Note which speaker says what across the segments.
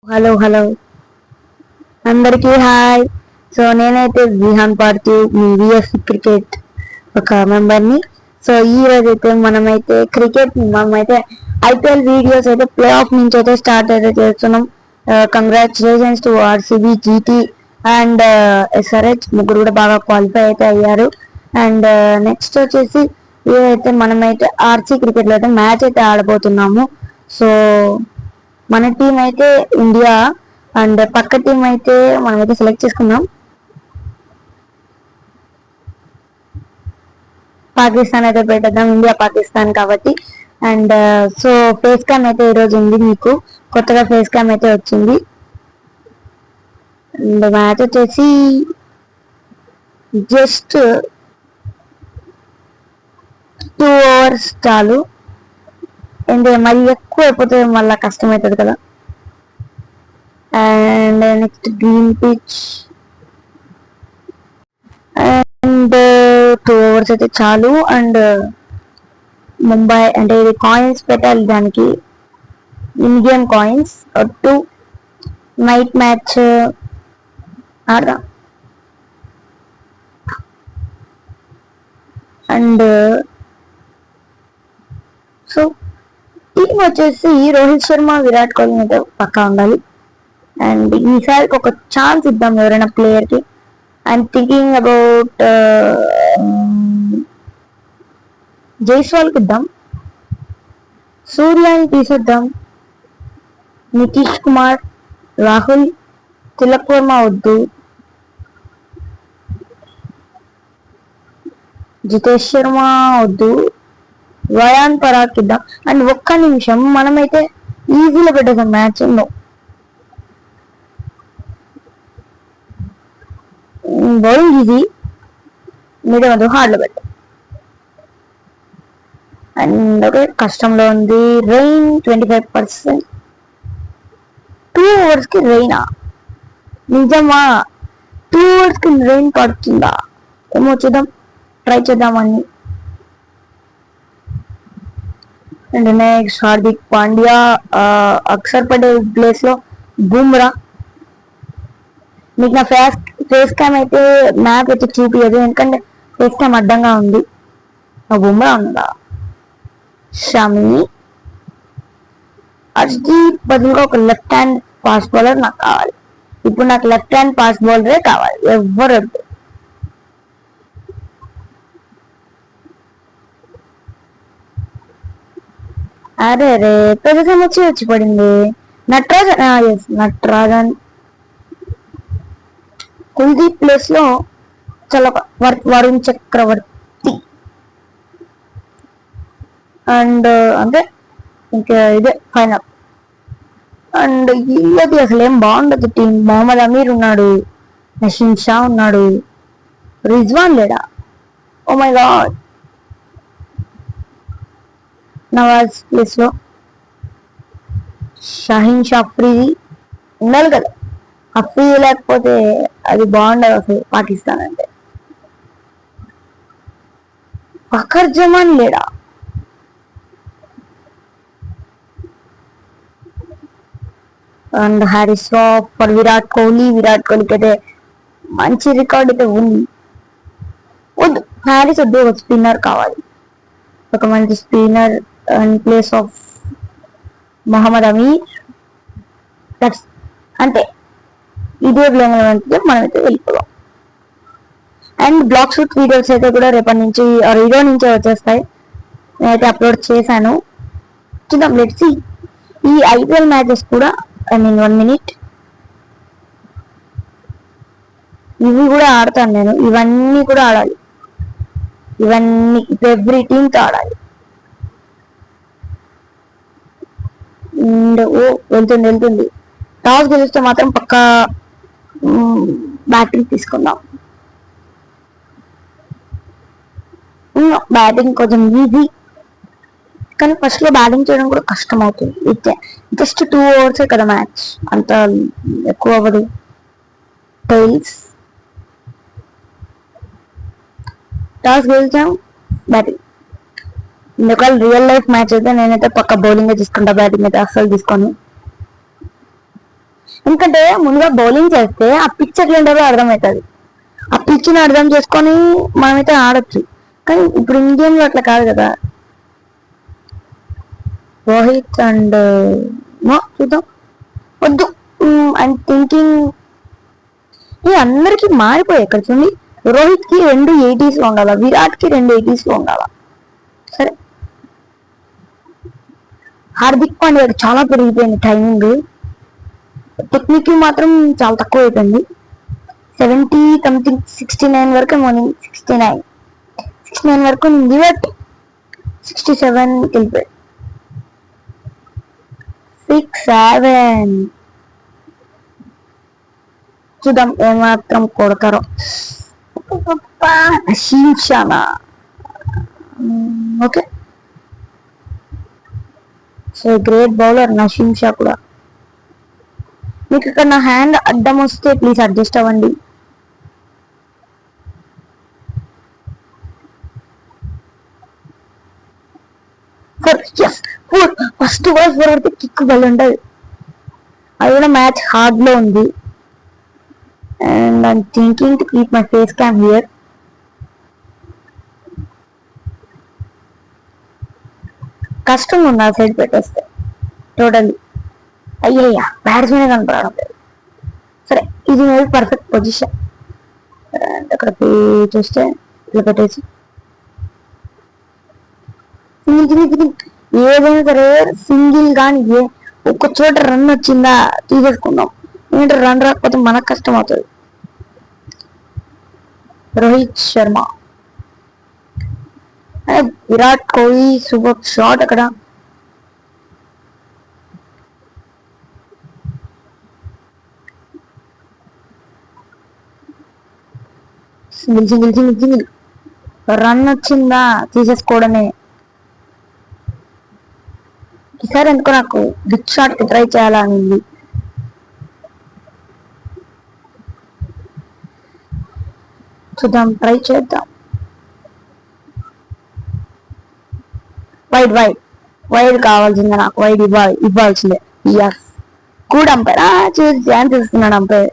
Speaker 1: Hello hello అందరికీ hi. So నేనైతే విహాన్ పార్తీ మీ VS cricket ఒక మెంబర్ని. సో ఈ రోజు అయితే మనమైతే ఐపీఎల్ వీడియోస్ అయితే ప్లే ఆఫ్ నుంచి అయితే స్టార్ట్ అయితే చేస్తున్నాం. Congratulations to RCB, GT and SRH ముగ్గురు కూడా బాగా క్వాలిఫై అయితే అయ్యారు. అండ్ నెక్స్ట్ వచ్చేసి ఇదైతే మనమైతే ఆర్సీ క్రికెట్లో అయితే మ్యాచ్ అయితే ఆడబోతున్నాము. సో మన టీం అయితే ఇండియా అండ్ పక్క టీం అయితే మనమైతే సెలెక్ట్ చేసుకున్నాం పాకిస్తాన్ అయితే పెట్టేద్దాం, ఇండియా పాకిస్తాన్ కాబట్టి. అండ్ సో ఫేస్ క్యామ్ అయితే ఈరోజు ఉంది, మీకు కొత్తగా ఫేస్ క్యామ్ అయితే వచ్చింది. అండ్ మ్యాచ్ వచ్చేసి జస్ట్ 2 ఓవర్స్ చాలు, ఎందుకంటే మరి ఎక్కువ అయిపోతే మళ్ళీ కష్టం అవుతుంది కదా. And next green pitch and 2 overs అయితే చాలు. అండ్ ముంబై అంటే ఇది కాయిన్స్ పెట్టాలి, దానికి in game coins 2 night match ఆడదాం. అండ్ సో టీం వచ్చేసి రోహిత్ శర్మ, విరాట్ కోహ్లీ అయితే పక్కా ఉండాలి. అండ్ ఈసారికి ఒక ఛాన్స్ ఇద్దాం ఎవరైనా ప్లేయర్కి. ఐఎమ్ థింకింగ్ అబౌట్ జైస్వాల్కి ఇద్దాం, సూర్యాని తీసేద్దాం, నితీష్ కుమార్, రాహుల్, తిలక్ వర్మ వద్దు, జితేష్ శర్మ వద్దు, వయాన్ పరాగ్ ఇద్దాం. అండ్ ఒక్క నిమిషం మనమైతే ఈజీలో పెట్టేద్దాం మ్యాచ్. బౌలింగ్ ఈజీ, మీడియం వద్దు, హార్డ్లో పెట్టాం. అండ్ ఓకే కష్టంలో ఉంది. రెయిన్ 25%. 2 ఓవర్స్కి రెయినా? నిజమా 2 ఓవర్స్కి రెయిన్ పడుతుందా? ఏమో చూద్దాం, ట్రై చేద్దామని. And next Hardik Pandya, Axar Patel place లో బుమ్రా. మీకు నా ఫేస్ క్యామ్ అయితే మ్యాప్ అయితే చూపించదు, ఎందుకంటే ఫేస్ క్యామ్ అడ్డంగా ఉంది. బుమ్రా ఉందా? షమి, అర్ష్దీప్ బదులుగా ఒక లెఫ్ట్ హ్యాండ్ ఫాస్ట్ బౌలర్ నాకు కావాలి. ఇప్పుడు నాకు లెఫ్ట్ హ్యాండ్ ఫాస్ట్ బౌలరే కావాలి, ఎవ్వరు వద్దు. అరే రే పెద్ద సమస్య వచ్చి పడింది. నటరాజన్, ఎస్ నటరాజన్. కుల్దీప్ ప్లేస్ లో చాలా వరుణ్ చక్రవర్తి. అండ్ అంటే ఇంకా ఇదే ఫైనల్. అండ్ వీళ్ళది అసలు ఏం బాగుండదు టీం. మొహమ్మద్ అమీర్ ఉన్నాడు, నషీన్ షా ఉన్నాడు, రిజ్వాన్ లేడా? Oh my god. Nawaz place లో షాహీన్ షాఫ్రీది ఉండాలి కదా. అఫ్రీది లేకపోతే అది బాగుండదు అసలు పాకిస్తాన్ అంటే. ఫఖర్ జమాన్ లేడా? And Haris Rauf for Virat Kohli. విరాట్ కోహ్లీకి అయితే మంచి రికార్డ్ అయితే ఉంది. వద్దు హారిస్ వద్దు, ఒక స్పిన్నర్ కావాలి, ఒక మంచి spinner in place of Mohammad Amir. That's అంటే ఇదే ప్లేన్ మనమైతే వెళ్ళిపోదాం. అండ్ బ్లాక్ షూట్ వీడియోస్ అయితే కూడా రేపటి నుంచి ఈరోజు నుంచే వచ్చేస్తాయి. నేనైతే అప్లోడ్ చేశాను, చూద్దాం, లెట్స్ సీ. ఈ ఐపీఎల్ మ్యాచెస్ కూడా 1 minute ఇవి కూడా ఆడతాను నేను, ఇవన్నీ కూడా ఆడాలి, ఇవన్నీ ఎవ్రీ టీమ్తో ఆడాలి. అండ్ ఓ వెళ్తుంది. టాస్ గెలిస్తే మాత్రం పక్కా బ్యాటింగ్ తీసుకుందాం. బ్యాటింగ్ కొంచెం ఈజీ, కానీ ఫస్ట్ లో బ్యాటింగ్ చేయడం కూడా కష్టం అవుతుంది. జస్ట్ 2 ఓవర్సే కదా మ్యాచ్, అంత ఎక్కువ అవ్వదు. టైల్స్ టాస్ గెలిచాం, బ్యాటింగ్. ఎందుకంటే రియల్ లైఫ్ మ్యాచ్ అయితే నేనైతే పక్క బౌలింగ్ తీసుకుంటా, బ్యాటింగ్ అయితే అస్సలు తీసుకోను. ఎందుకంటే ముందుగా బౌలింగ్ చేస్తే ఆ పిచ్ ఎట్లుంటుందో అర్థమవుతుంది. ఆ పిచ్ని అర్థం చేసుకొని మనమైతే ఆడొచ్చు. కానీ ఇప్పుడు ఇండియన్లో అట్లా కాదు కదా. రోహిత్ అండ్ చూద్దాం. వద్దు, ఐమ్ థింకింగ్ ఈ అందరికి మారిపోయాయి. ఇక్కడ చూడండి, రోహిత్ కి 2 80s లో ఉండాలా, విరాట్ కి 2 80s లో ఉండాలా. సరే, హార్దిక్ పాండ్యా చాలా పెరిగిపోయింది టైమింగ్. టెక్నిక్ మాత్రం చాలా తక్కువ అయిపోయింది. 70 సంథింగ్ 69 వరకు మార్నింగ్ 69 వరకు ఉంది. బట్ 67 వెళ్ళిపోయి 6-7 చూద్దాం ఏమాత్రం కొడతారో. శింషానా okay. So great bowler Naseem Shah కూడా. మీకు ఇక్కడ నా హ్యాండ్ అడ్డం వస్తే ప్లీజ్ అడ్జస్ట్ అవ్వండి. ఫస్ట్ బాల్ ఫోర్ అయితే కిక్ బల్ ఉంటుంది. అది కూడా మ్యాచ్ హార్డ్ లో ఉంది. And I'm thinking to keep my face cam here. కష్టంగా ఉంది ఆ సైడ్ పెట్టేస్తే టోటల్లీ. అయ్యయ్యా, బ్యాట్స్మెన్ కనపడడం లేదు. సరే, ఇది మేబీ పర్ఫెక్ట్ పొజిషన్. అక్కడ చూస్తే ఇట్లా పెట్టేసి ఏదైనా సరే సింగిల్ కానీ ఒక్క చోట రన్ వచ్చిందా తీసేసుకుందాం. ఏంటంటే రన్ రాకపోతే మనకు కష్టం అవుతుంది. రోహిత్ శర్మ, విరాట్ కోహ్లీ సూపర్ షాట్ అక్కడ. సింగిల్ రన్ వచ్చిందా తీసేసుకోవడమే. ఈసారి ఎందుకో నాకు బిగ్ షాట్ కి ట్రై చేయాలని ఉంది. చూద్దాం, ట్రై చేద్దాం. వైడ్ కావాల్సిందే నాకు. వైడ్ ఇవ్వాల్సిందే. ఎస్, కూడా అంపైర్ చూసి ఛాన్స్ ఇస్తున్నాడు అంపైర్.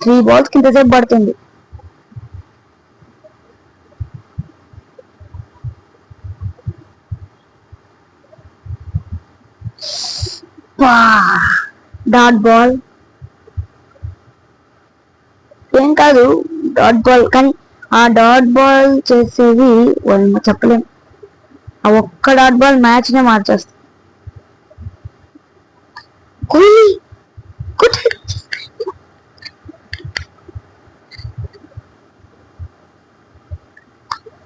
Speaker 1: 3 balls కింద సేపు పడుతుంది. డాట్ బాల్ ఏం కాదు, డాట్ బాల్. కానీ ఆ డాట్ బాల్ చేసేది వాళ్ళు చెప్పలేం. ఆ ఒక్క డాట్ బాల్ మ్యాచ్ నే మార్చేస్తుంది.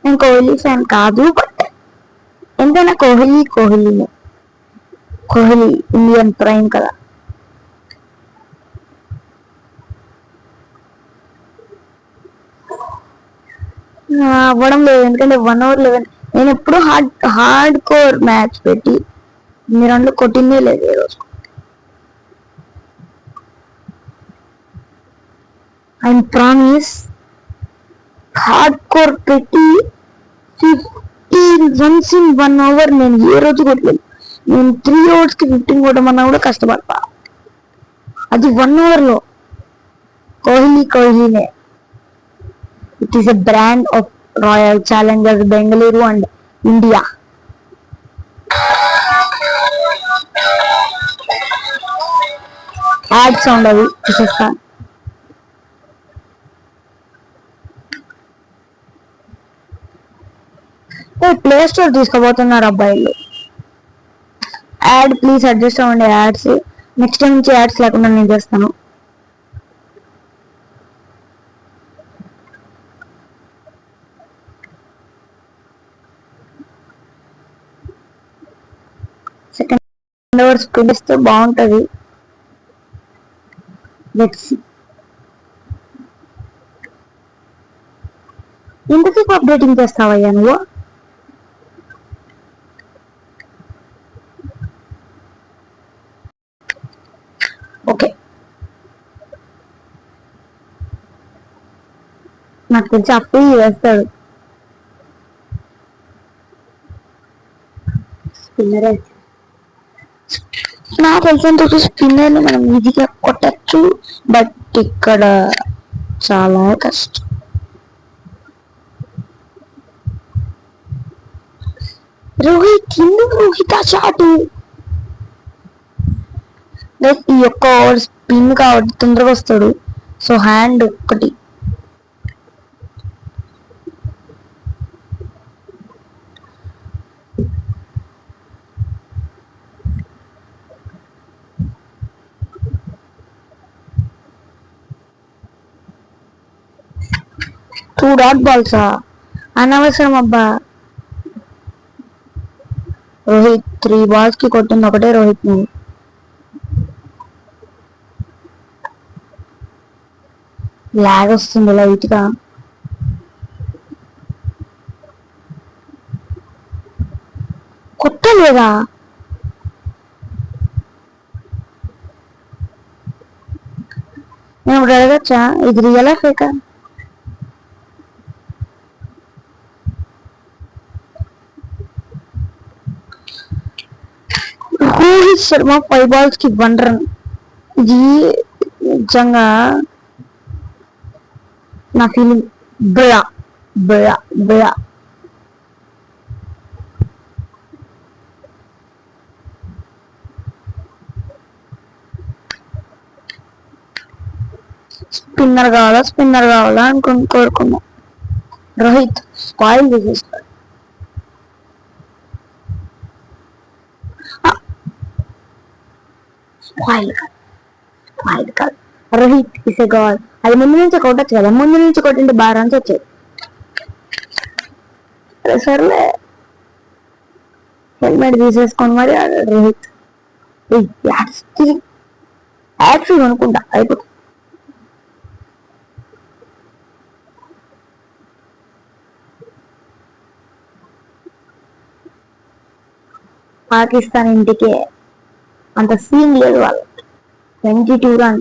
Speaker 1: నేను కోహ్లీ ఫ్యాన్ కాదు, బట్ ఎంతైనా కోహ్లీ ఇండియన్ ప్రైమ్ కదా. అవ్వడం లేదు, ఎందుకంటే 1 over 11. నేను ఎప్పుడు హార్డ్ కోర్ మ్యాచ్ పెట్టి ఇన్ని రన్లు కొట్టిందే లేదు ఈ రోజు. ఐ ప్రామిస్, హార్డ్ కోర్ పెట్టి 15 runs in 1 over నేను ఏ రోజు కొట్టలేదు. నేను 3 overs కి 15 కొట్టమన్నా కూడా కష్టపడతా. అది 1 over లో. కోహ్లీనే. It is a brand of Royal Challengers Bengaluru and India. Ad sound అవి చూసేస్తా. ప్లే స్టోర్ తీసుకోబోతున్నారు అబ్బాయిలు. యాడ్ ప్లీజ్ అడ్జస్ట్ అవ్వండి. యాడ్స్ నెక్స్ట్ టైం నుంచి యాడ్స్ లేకుండా నేను చేస్తాను. సెకండ్ ఓవర్స్ పిలిస్తే బాగుంటది. ఎంతసేపు అప్డేటింగ్ చేస్తావయ్యా నువ్వు? ఓకే, నాకు తెలిసి అప్పు వేస్తాడు. స్పిన్నరే నాకు తెలిసినంత స్పిన్నర్ని మనం ఈజీగా కొట్టచ్చు, బట్ ఇక్కడ చాలా కష్టం. రోహిత్ ఎందుకు రోహిత్ ఆ షాటు ఈ యొక్క ఓవర్ స్పిన్ కాబట్టి తొందరగా వస్తాడు. సో హ్యాండ్ ఒకటి టూ డాట్ బాల్సా అనవసరం అబ్బా. రోహిత్ 3 balls కి కొట్టింది ఒకటే రోహిత్ నువ్వు. లాగ్ వస్తుంది లైట్ గా. కొట్టలేదా? నేను ఇప్పుడు అడగచ్చా ఇది రియలా ఫేకా? రోహిత్ శర్మ 5 balls కి 1 run. ఇది నిజంగా నా ఫీలింగ్. బయా బయా బయా స్పిన్నర్ కావాలా అనుకుని కోరుకున్నా. రోహిత్ స్పాయిల్ చేసేస్తాడు. Rohit is a God. అది ముందు నుంచి కొట్టచ్చు కదా, ముందు నుంచి కొట్టింటే బాగా రన్స్ వచ్చాయి. సర్లే హెల్మెట్ తీసేసుకొని మరి రోహిత్ యాక్చువల్ అనుకుంటా అయిపోతుంది. పాకిస్తాన్ ఇంటికే అంత సీన్ లేదు వాళ్ళు. 22 run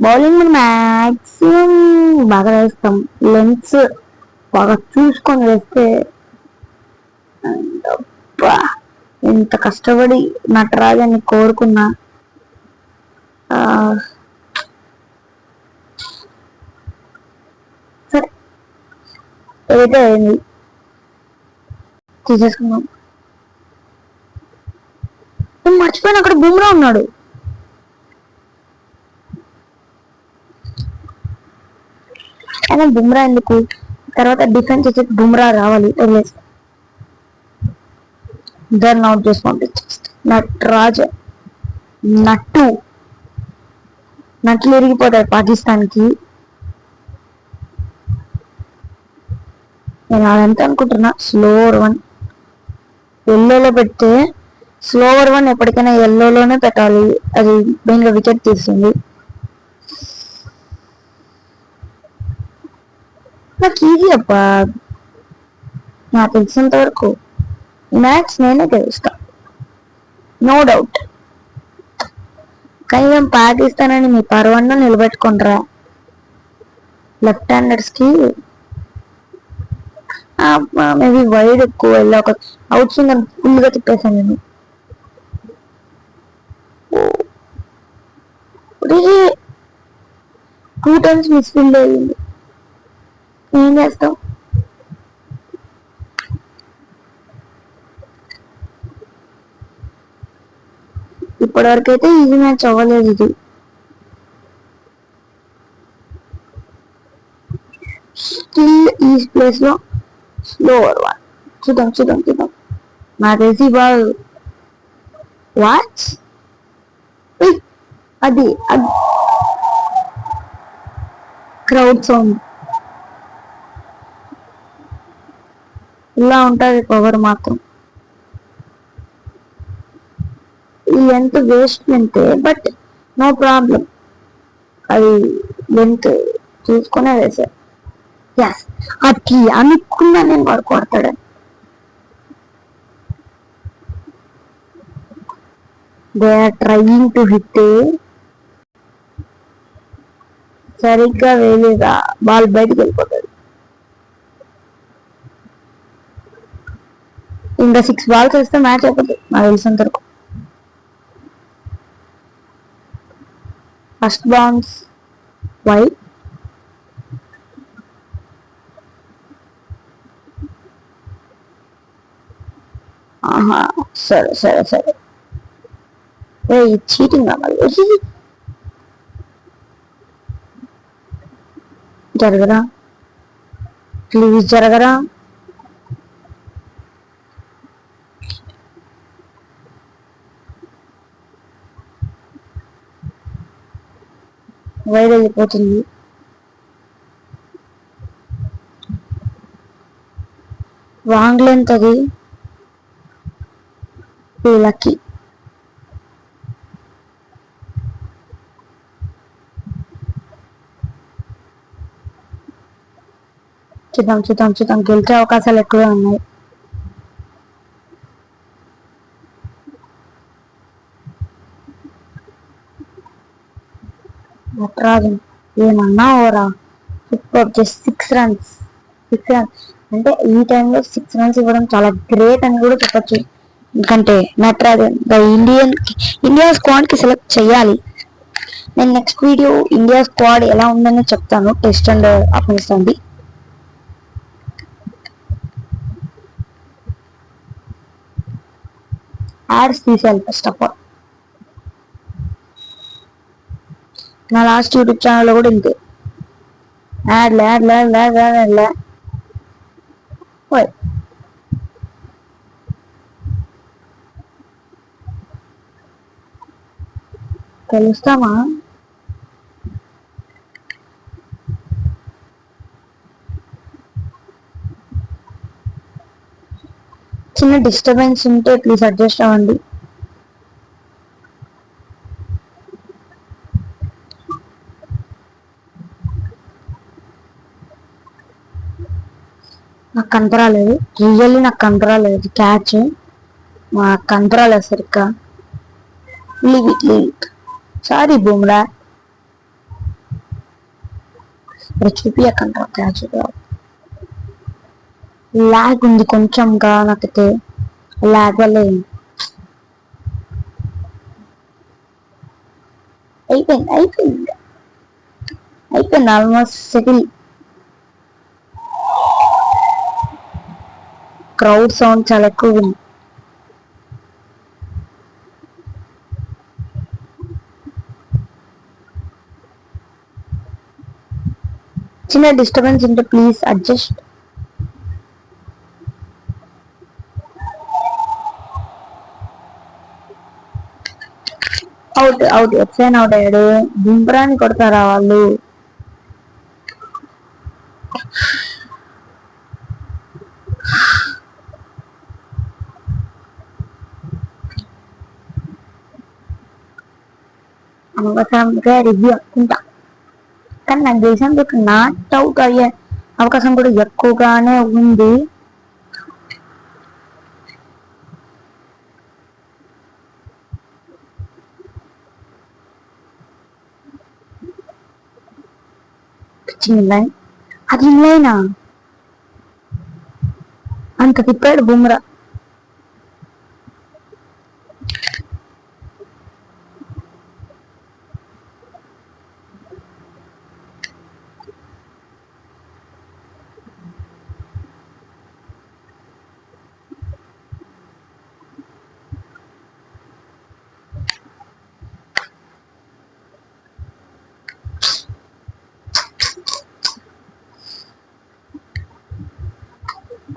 Speaker 1: బౌలింగ్ మ్యాక్సిమం బాగా వేస్తాం, లెన్స్ బాగా చూసుకొని వేస్తే. ఎంత కష్టపడి నటరాజని కోరుకున్నా. సరే ఏదైతే అయింది తీసేసుకున్నాం. మర్చిపోయిన అక్కడ బుమ్రా ఉన్నాడు. అయినా బుమ్రా ఎందుకు, తర్వాత డిఫెన్స్ వచ్చి బుమ్రా రావాలి. ఇద్దరు అవుట్ చేసి పంపించేస్తా. నటరాజ్ నట్లు విరిగిపోతాయి పాకిస్తాన్కి. నేను అదంతా అనుకుంటున్నా. స్లోవర్ 1 ఎల్లోలో పెడితే, స్లోవర్ 1 ఎప్పటికైనా ఎల్లోలోనే పెట్టాలి. అది మెయిన్గా వికెట్ తీస్తుంది. నాకు ఈజీ అబ్బా, నాకు తెలిసినంత వరకు మ్యాచ్ నేనే గెలుస్తా, నో డౌట్. కానీ మేము పాకిస్తాన్ అని మీ పర్వన్న నిలబెట్టుకుంటారా? లెఫ్ట్ హ్యాండర్స్ కి మేబీ వైడ్ ఎక్కువ వెళ్ళి ఒక అవుట్ స్వింగ్ ఫుల్గా తిప్పేసాను నేను. 2 times మిస్ఫీల్డ్ అయ్యింది. ఏం చేస్తాం? ఇప్పటివరకు అయితే ఈజీ మ్యాచ్ అవ్వలేదు ఇది. స్టిల్ ఈ ప్లేస్ లో స్లోవర్ 1 చూద్దాం. నాకు తెలిసి బాల్ వాచ్ అది క్రౌడ్ సౌండ్ ఇలా ఉంటుంది. పవర్ మాత్రం ఈ లెంత్ వేస్ట్ లెంతే, బట్ నో ప్రాబ్లం. అది లెంత్ చూసుకునే వేసారు. ఎస్ అది అనుకున్నా నేను వాడు కొడతాడని. They are trying to hit. సరిగ్గా వేయలేదా, బాల్ బయటకు వెళ్ళిపోతుంది. ఇంకా 6 balls వేస్తే మ్యాచ్ అయిపోతుంది నాకు తెలిసినంత వరకు. First bounce white. ఆహా, సరే సరే సరే. చీటింగ్ మళ్ళీ. జరగరా, ప్లీజ్ జరగరా. వైర్ వెళ్ళిపోతుంది. రాంగ్ లెంత్ అది. లక్కీ. చూద్దాం చూద్దాం చూద్దాం, గెలిచే అవకాశాలు ఎక్కువే ఉన్నాయి. నటరాజన్ ఏమన్నా ఓరా, సూపర్. Just 6 runs. 6 runs అంటే ఈ టైంలో 6 runs ఇవ్వడం చాలా గ్రేట్ అని కూడా చెప్పచ్చు. ఎందుకంటే నటరాజన్ ఇండియా స్క్వాడ్ కి సెలెక్ట్ చేయాలి. నేను నెక్స్ట్ వీడియో ఇండియా స్క్వాడ్ ఎలా ఉందని చెప్తాను, టెస్ట్ అండ్ ఆఫ్ఘనిస్తాన్ది. యాడ్స్ తీసేయాలి ఫస్ట్ ఆఫ్ ఆల్. నా లాస్ట్ యూట్యూబ్ ఛానల్లో కూడా ఇంతే, యాడ్లే యాడ్లే యాడ్లే యాడ్లే. తెలుస్తామా? చిన్న డిస్టర్బెన్స్ ఉంటే ప్లీజ్ అడ్జస్ట్ అవ్వండి. నాకు కంతరాలేదు, రియల్లీ నాకు కంతరాలేదు క్యాచ్. నాకు కంతరాలేదు సరిగ్గా. Leave it leave it. Sorry Bumrah, చూపియకంటారా క్యాచ్. లాగ్ ఉంది కొంచెంగా నాకైతే, లాగ్ వల్ల అయిపోయింది అయిపోయింది అయిపోయింది ఆల్మోస్ట్ సెటిల్. క్రౌడ్ సౌండ్ చాలా ఎక్కువ ఉంది. చిన్న డిస్టర్బెన్స్ ఉంటే ప్లీజ్ అడ్జస్ట్. అవుట్ అవుట్, ఎక్సైన్ అవుట్ అయ్యాడు. బుమ్రాని కొడతారా వాళ్ళు? అనవసరంగా రివ్యూ అనుకుంటా, కానీ నాకు తెలిసినంత నాట్ అవుట్ అయ్యే అవకాశం కూడా ఎక్కువగానే ఉంది. అది ఇన్లైనా అంత తిప్పాడు బుమ్రా.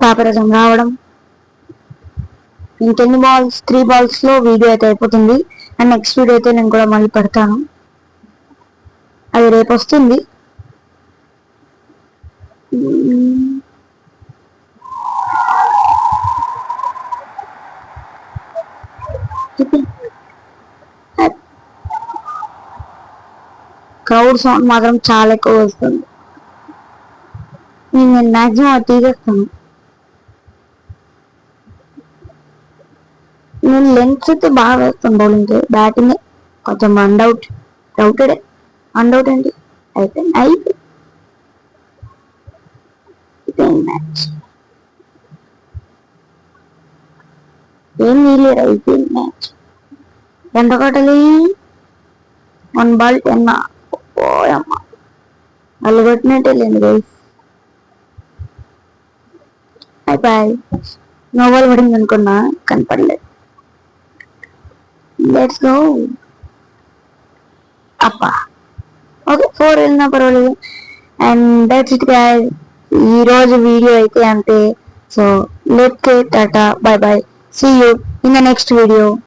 Speaker 1: పాపరజం రావడం. ఇంకెన్ని బాల్స్, 3 balls లో వీడియో అయితే అయిపోతుంది. అండ్ నెక్స్ట్ వీడియో అయితే నేను కూడా మళ్ళీ పెడతాను, అది రేపు వస్తుంది. క్రౌడ్ సౌండ్ మాత్రం చాలా ఎక్కువ వస్తుంది. నేను మ్యాక్సిమం అది తీసేస్తాను. నేను లెన్స్ అయితే బాగా వేస్తాను బౌలింగ్, బ్యాటింగ్ కొంచెం అన్డౌట్. డౌటెడే, అన్డౌట్ ఏంటి, అయిపోయింది అయిపోయింది మ్యాచ్. ఏం వీలేదు, అయిపోయింది మ్యాచ్. ఎంత కొట్టాలి? 1 బాల్ 10. ఓయమ్మ వాళ్ళు కొట్టినట్టే లేదు గైస్. బాయ్. నో బాల్ పడింది అనుకున్నా, కనపడలేదు. Let's go. అప్పా ఓకే 4 వెళ్ళినా పర్వాలేదు. అండ్ దట్స్ ఇట్ గైస్, ఈ రోజు వీడియో అయితే అంతే. So let's tata, bye bye, see you in the next video.